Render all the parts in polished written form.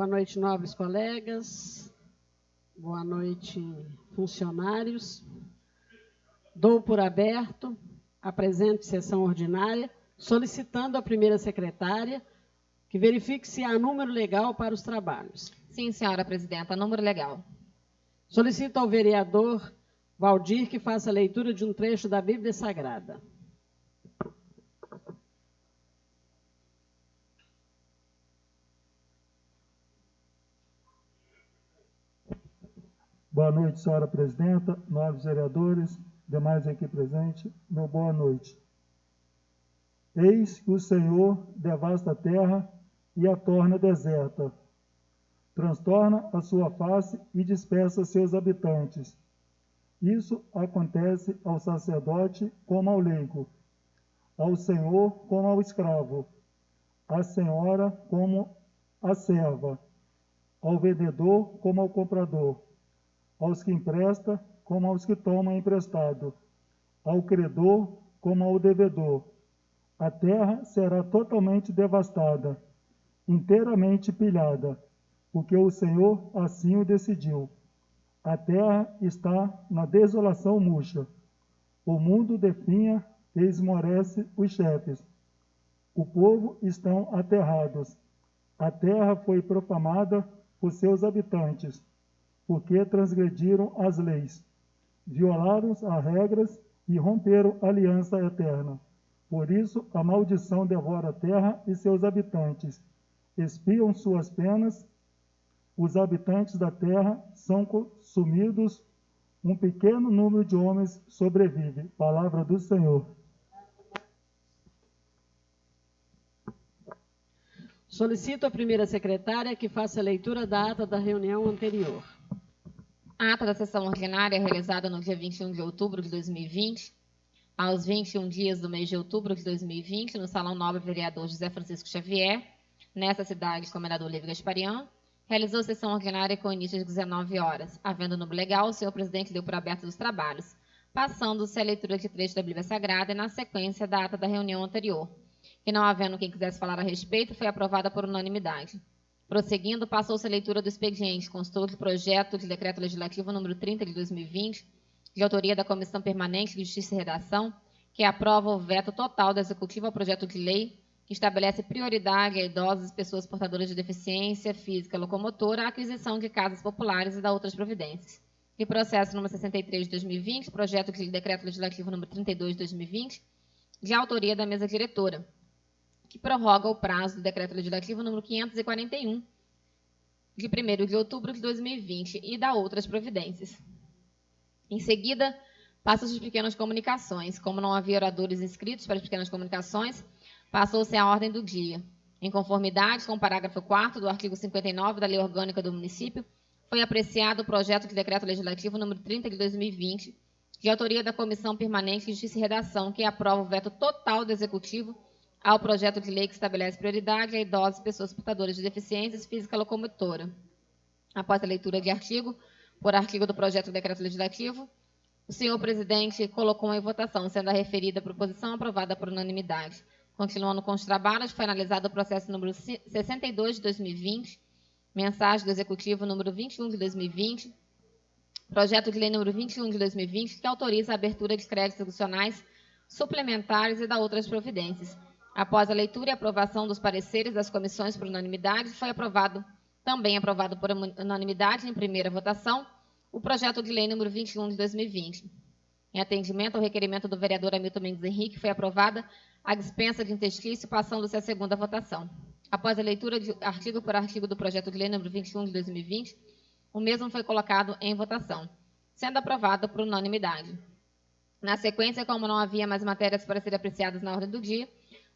Boa noite, nobres colegas. Boa noite, funcionários. Dou por aberto a presente sessão ordinária, solicitando à primeira secretária que verifique se há número legal para os trabalhos. Sim, senhora presidenta, número legal. Solicito ao vereador Valdir que faça a leitura de um trecho da Bíblia Sagrada. Boa noite, senhora presidenta, nobres vereadores, demais aqui presentes, meu boa noite. Eis que o Senhor devasta a terra e a torna deserta, transtorna a sua face e dispersa seus habitantes. Isso acontece ao sacerdote como ao leigo, ao senhor como ao escravo, à senhora como à serva, ao vendedor como ao comprador, aos que empresta como aos que tomam emprestado, ao credor como ao devedor. A terra será totalmente devastada, inteiramente pilhada, porque o Senhor assim o decidiu. A terra está na desolação murcha. O mundo definha e esmorece os chefes. O povo estão aterrados. A terra foi profamada por seus habitantes, porque transgrediram as leis, violaram as regras e romperam a aliança eterna. Por isso, a maldição devora a terra e seus habitantes. Expiam suas penas, os habitantes da terra são consumidos, um pequeno número de homens sobrevive. Palavra do Senhor. Solicito à primeira secretária que faça a leitura da ata da reunião anterior. A ata da sessão ordinária realizada no dia 21 de outubro de 2020, aos 21 dias do mês de outubro de 2020, no Salão Nobre Vereador José Francisco Xavier, nessa cidade, Comendador Livre Gasparian, realizou sessão ordinária com início às 19 horas. Havendo número legal, o senhor presidente deu por aberto os trabalhos, passando-se a leitura de trecho da Bíblia Sagrada e na sequência da ata da reunião anterior, que não havendo quem quisesse falar a respeito, foi aprovada por unanimidade. Prosseguindo, passou-se a leitura do expediente, constou de projeto de decreto legislativo número 30 de 2020, de autoria da Comissão Permanente de Justiça e Redação, que aprova o veto total do Executivo ao projeto de lei que estabelece prioridade a idosos e pessoas portadoras de deficiência física locomotora à aquisição de casas populares e da outras providências. E processo número 63 de 2020, projeto de decreto legislativo número 32 de 2020, de autoria da mesa diretora, que prorroga o prazo do decreto legislativo número 541, de 1º de outubro de 2020, e da outras providências. Em seguida, passa-se as pequenas comunicações. Como não havia oradores inscritos para as pequenas comunicações, passou-se a ordem do dia. Em conformidade com o parágrafo 4º do artigo 59 da Lei Orgânica do Município, foi apreciado o projeto de decreto legislativo número 30 de 2020, de autoria da Comissão Permanente de Justiça e Redação, que aprova o veto total do Executivo ao projeto de lei que estabelece prioridade a idosos e pessoas portadoras de deficiências física locomotora. Após a leitura de artigo por artigo do projeto de decreto legislativo, o senhor presidente colocou em votação, sendo a referida proposição aprovada por unanimidade. Continuando com os trabalhos, foi analisado o processo número 62 de 2020, mensagem do Executivo número 21 de 2020, projeto de lei número 21 de 2020, que autoriza a abertura de créditos adicionais suplementares e da outras providências. Após a leitura e aprovação dos pareceres das comissões por unanimidade, foi também aprovado por unanimidade em primeira votação o projeto de lei número 21 de 2020. Em atendimento ao requerimento do vereador Hamilton Mendes Henrique, foi aprovada a dispensa de interstício, passando-se a segunda votação. Após a leitura de artigo por artigo do projeto de lei número 21 de 2020, o mesmo foi colocado em votação, sendo aprovado por unanimidade. Na sequência, como não havia mais matérias para serem apreciadas na ordem do dia,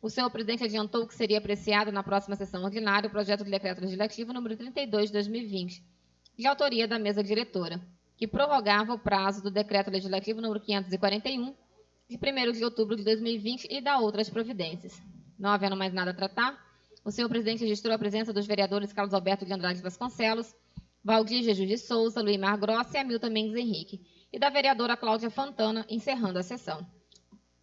o senhor presidente adiantou que seria apreciado na próxima sessão ordinária o projeto de decreto legislativo número 32 de 2020, de autoria da mesa diretora, que prorrogava o prazo do decreto legislativo número 541, de 1º de outubro de 2020 e da outras providências. Não havendo mais nada a tratar, o senhor presidente registrou a presença dos vereadores Carlos Alberto de Andrade Vasconcelos, Valdir Jesus de Souza, Luimar Grossi e Hamilton Mendes Henrique, e da vereadora Cláudia Fontana, encerrando a sessão.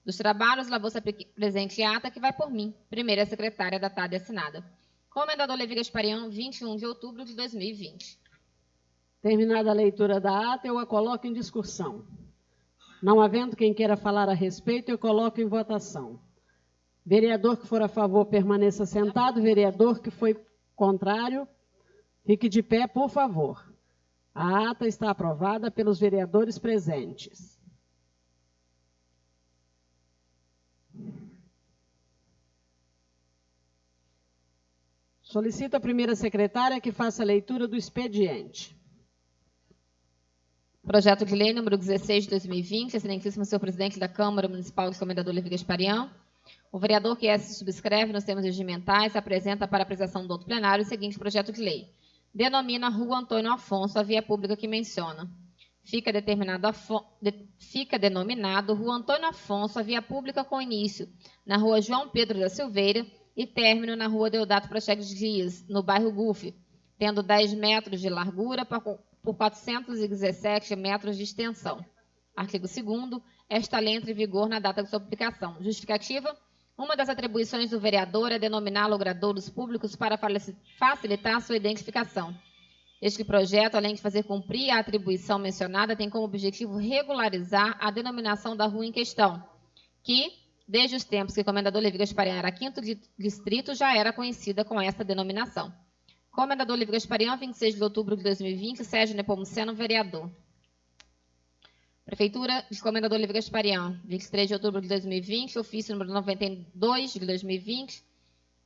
Dos trabalhos, lavou-se a presente ata, que vai por mim, primeira secretária, datada e assinada. Comendador Levi Gasparian, 21 de outubro de 2020. Terminada a leitura da ata, eu a coloco em discussão. Não havendo quem queira falar a respeito, eu coloco em votação. Vereador que for a favor, permaneça sentado. Vereador que foi contrário, fique de pé, por favor. A ata está aprovada pelos vereadores presentes. Solicito a primeira secretária que faça a leitura do expediente. Projeto de lei número 16 de 2020, excelentíssimo senhor presidente da Câmara Municipal de Comendador Levi Gasparian. O vereador que se subscreve nos termos regimentais apresenta para apreciação do outro plenário o seguinte projeto de lei. Denomina Rua Antônio Afonso a via pública que menciona. Fica denominado Rua Antônio Afonso a via pública com início na Rua João Pedro da Silveira e término na Rua Deodato Praxedes Dias, no bairro Gufe, tendo 10 metros de largura por 417 metros de extensão. Artigo 2º. Esta lei entra em vigor na data de sua publicação. Justificativa. Uma das atribuições do vereador é denominar logradouros públicos para facilitar sua identificação. Este projeto, além de fazer cumprir a atribuição mencionada, tem como objetivo regularizar a denominação da rua em questão, que, desde os tempos que o Comendador Levi Gasparian era 5º distrito, já era conhecida com essa denominação. Comendador Levi Gasparian, 26 de outubro de 2020, Sérgio Nepomuceno, vereador. Prefeitura de Comendador Levi Gasparian, 23 de outubro de 2020, ofício número 92 de 2020,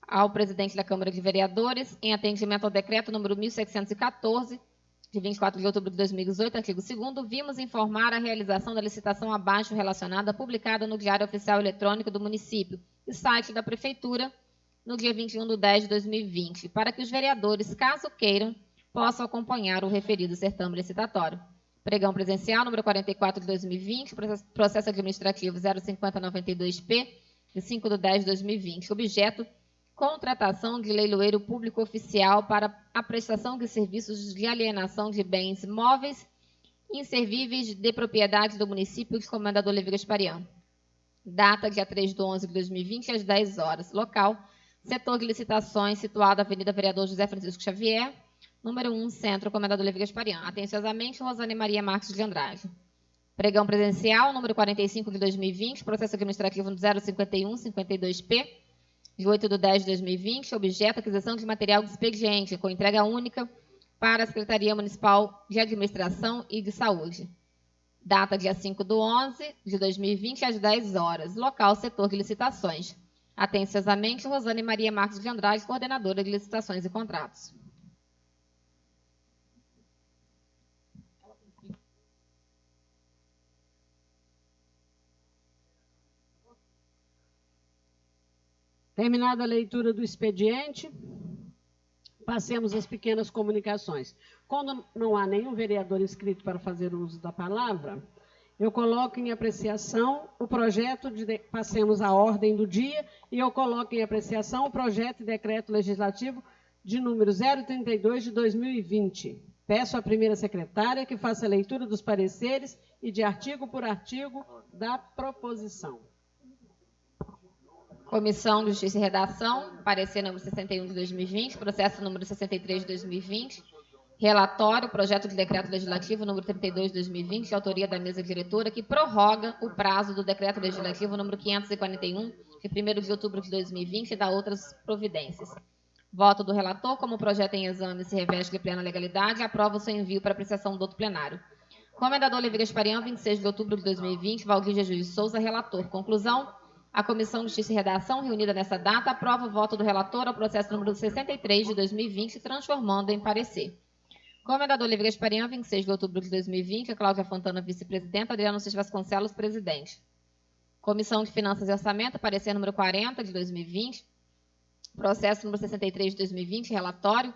ao presidente da Câmara de Vereadores, em atendimento ao decreto número 1714, de 24 de outubro de 2018, artigo 2º, vimos informar a realização da licitação abaixo relacionada, publicada no Diário Oficial Eletrônico do município e site da Prefeitura, no dia 21/10/2020, para que os vereadores, caso queiram, possam acompanhar o referido certame licitatório. Pregão presencial, número 44 de 2020, processo administrativo 05092P, de 5/10/2020. Objeto, contratação de leiloeiro público oficial para a prestação de serviços de alienação de bens móveis inservíveis de propriedade do município de Comendador Levi Gasparian. Data, dia 3/11/2020, às 10 horas. Local, setor de licitações, situado na Avenida Vereador José Francisco Xavier, número 1, Centro, Comendador Levi Gasparian. Atenciosamente, Rosane Maria Marques de Andrade. Pregão presencial, número 45 de 2020, processo administrativo 051-52P, de 8/10/2020, objeto, aquisição de material de expediente, com entrega única para a Secretaria Municipal de Administração e de Saúde. Data, dia 5/11/2020, às 10 horas. Local, setor de licitações. Atenciosamente, Rosane Maria Marques de Andrade, coordenadora de licitações e contratos. Terminada a leitura do expediente, passemos às pequenas comunicações. Quando não há nenhum vereador inscrito para fazer uso da palavra, eu coloco em apreciação o projeto passemos à ordem do dia, e eu coloco em apreciação o projeto de decreto legislativo de número 032 de 2020. Peço à primeira secretária que faça a leitura dos pareceres e de artigo por artigo da proposição. Comissão de Justiça e Redação, parecer número 61 de 2020, processo número 63 de 2020, relatório, projeto de decreto legislativo número 32 de 2020, de autoria da mesa diretora, que prorroga o prazo do decreto legislativo número 541, de 1º de outubro de 2020, e dá outras providências. Voto do relator, como o projeto em exame se reveste de plena legalidade, aprova o seu envio para apreciação do outro plenário. Comendador Levi Gasparian, 26 de outubro de 2020, Valdir Jesus de Souza, relator. Conclusão. A Comissão de Justiça e Redação, reunida nessa data, aprova o voto do relator ao processo número 63 de 2020, transformando em parecer. Comendador Levi Gasparian, 26 de outubro de 2020, Cláudia Fontana, vice-presidenta, Adriano Cis Vasconcelos, presidente. Comissão de Finanças e Orçamento, parecer número 40 de 2020, processo número 63 de 2020, relatório,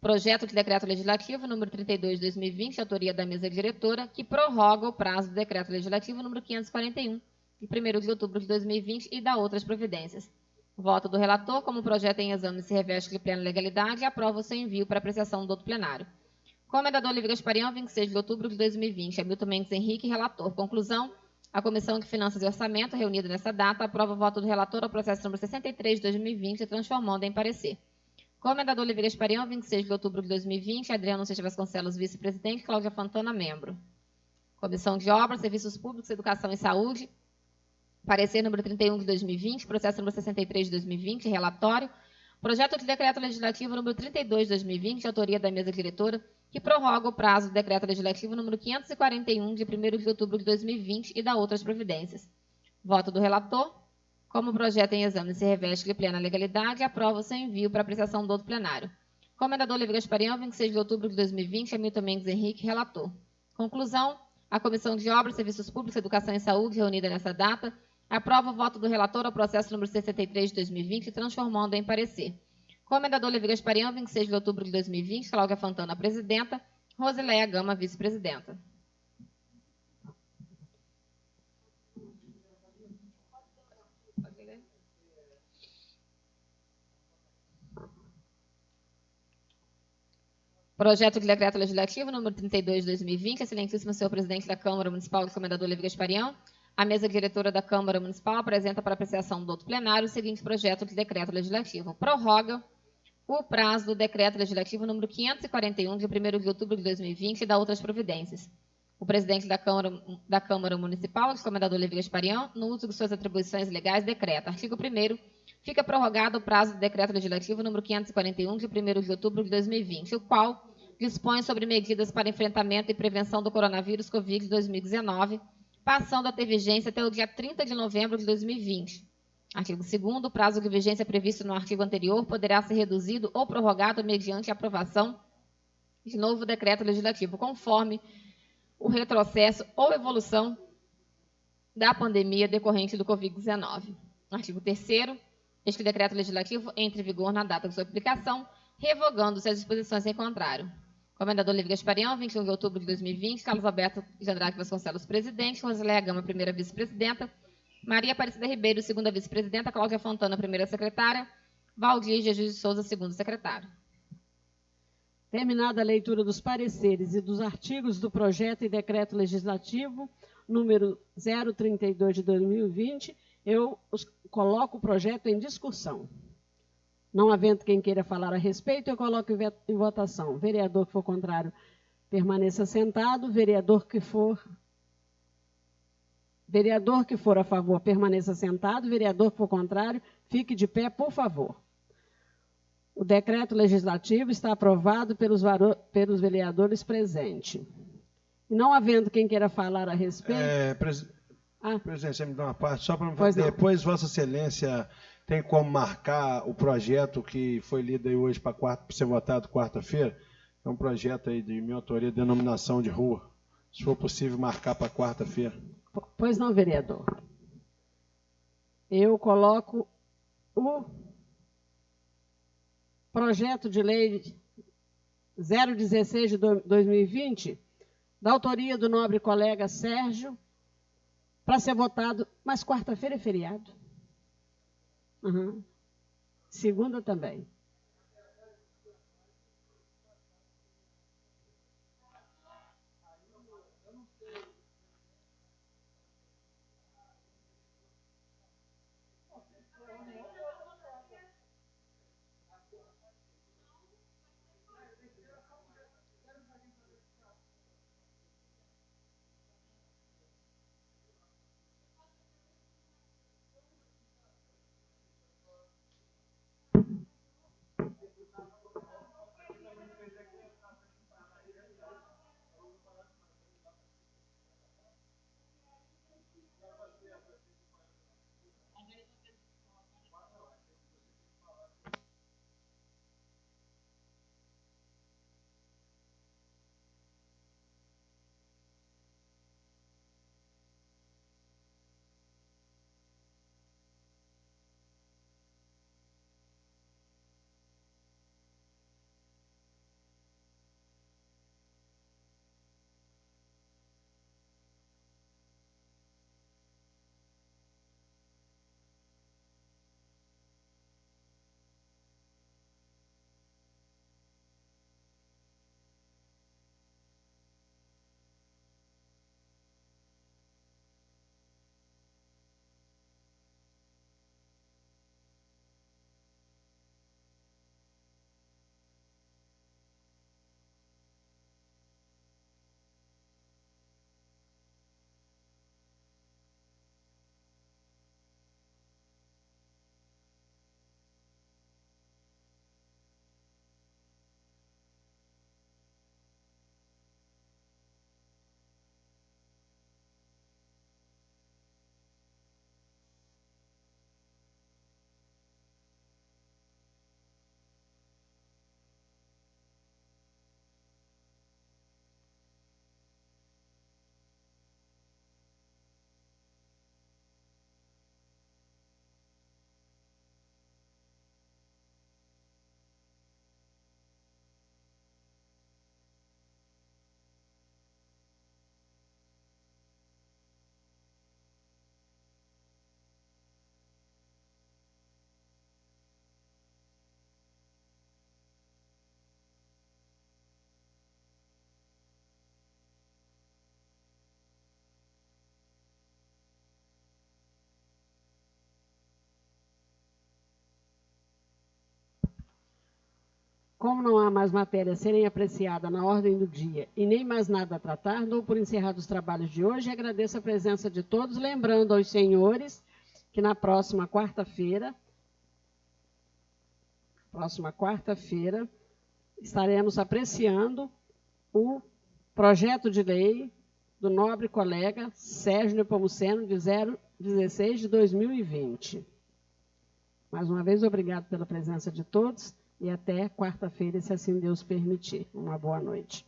projeto de decreto legislativo número 32 de 2020, autoria da mesa diretora, que prorroga o prazo do decreto legislativo número 541, de 1º de outubro de 2020, e dá outras providências. Voto do relator, como o projeto em exame se reveste de plena legalidade, aprova o seu envio para apreciação do outro plenário. Comendador Levi Gasparian, 26 de outubro de 2020, Hamilton Mendes Henrique, relator. Conclusão. A Comissão de Finanças e Orçamento, reunida nessa data, aprova o voto do relator ao processo número 63 de 2020, transformando em parecer. Comendador Oliveira Esparião, 26 de outubro de 2020. Adriano Seixas Vasconcelos, vice-presidente. Cláudia Fontana, membro. Comissão de Obras, Serviços Públicos, Educação e Saúde. Parecer número 31 de 2020. Processo número 63 de 2020. Relatório. Projeto de decreto legislativo número 32 de 2020, de autoria da mesa diretora, que prorroga o prazo do decreto legislativo número 541, de 1º de outubro de 2020 e da outras providências. Voto do relator. Como o projeto em exame se reveste de plena legalidade, aprova o seu envio para apreciação do outro plenário. Comendador Oliveira Esparião, 26 de outubro de 2020, Hamilton Mendes Henrique, relator. Conclusão. A Comissão de Obras, Serviços Públicos, Educação e Saúde, reunida nessa data, aprova o voto do relator ao processo número 63 de 2020, transformando em parecer. Comendador Oliveira Esparião, 26 de outubro de 2020, Cláudia Fontana, presidenta, Rosileia Gama, vice-presidenta. Projeto de decreto legislativo número 32 de 2020, excelentíssimo senhor presidente da Câmara Municipal e Comendador Oliveira Esparião, a mesa diretora da Câmara Municipal apresenta para apreciação do outro plenário o seguinte projeto de decreto legislativo. Prorroga o prazo do decreto legislativo número 541, de 1º de outubro de 2020 e da outras providências. O presidente da Câmara Municipal, o Comendador Oliveira Esparião, no uso de suas atribuições legais, decreta. Artigo 1º. Fica prorrogado o prazo do decreto legislativo número 541, de 1º de outubro de 2020, o qual dispõe sobre medidas para enfrentamento e prevenção do coronavírus Covid-2019, passando a ter vigência até o dia 30 de novembro de 2020. Artigo 2º. O prazo de vigência previsto no artigo anterior poderá ser reduzido ou prorrogado mediante a aprovação de novo decreto legislativo, conforme o retrocesso ou evolução da pandemia decorrente do Covid-19. Artigo 3º. Este decreto legislativo entra em vigor na data de sua aplicação, revogando-se as disposições em contrário. Comendador Oliveira Esparião, 21 de outubro de 2020, Carlos Alberto de Andrade Vasconcelos, presidente, Rosileia Gama, primeira vice-presidenta, Maria Aparecida Ribeiro, segunda vice-presidenta, Cláudia Fontana, primeira secretária, Valdir Jesus de Souza, segundo secretário. Terminada a leitura dos pareceres e dos artigos do projeto e decreto legislativo número 032 de 2020, eu coloco o projeto em discussão. Não havendo quem queira falar a respeito, eu coloco em votação. Vereador que for contrário, permaneça sentado. Vereador que for a favor, permaneça sentado. Vereador que for contrário, fique de pé, por favor. O decreto legislativo está aprovado pelos vereadores presentes. Não havendo quem queira falar a respeito... Presidente, você me dá uma parte, só para depois Vossa Excelência tem como marcar o projeto que foi lido aí hoje para ser votado quarta-feira? É um projeto aí de minha autoria, denominação de rua. Se for possível, marcar para quarta-feira. Pois não, vereador. Eu coloco o projeto de lei 016 de 2020, da autoria do nobre colega Sérgio, para ser votado, mas quarta-feira é feriado. Segunda também. Como não há mais matéria a serem apreciada na ordem do dia e nem mais nada a tratar, dou por encerrados os trabalhos de hoje e agradeço a presença de todos, lembrando aos senhores que na próxima quarta-feira, estaremos apreciando o projeto de lei do nobre colega Sérgio Nepomuceno, de 016 de 2020. Mais uma vez, obrigado pela presença de todos e até quarta-feira, se assim Deus permitir. Uma boa noite.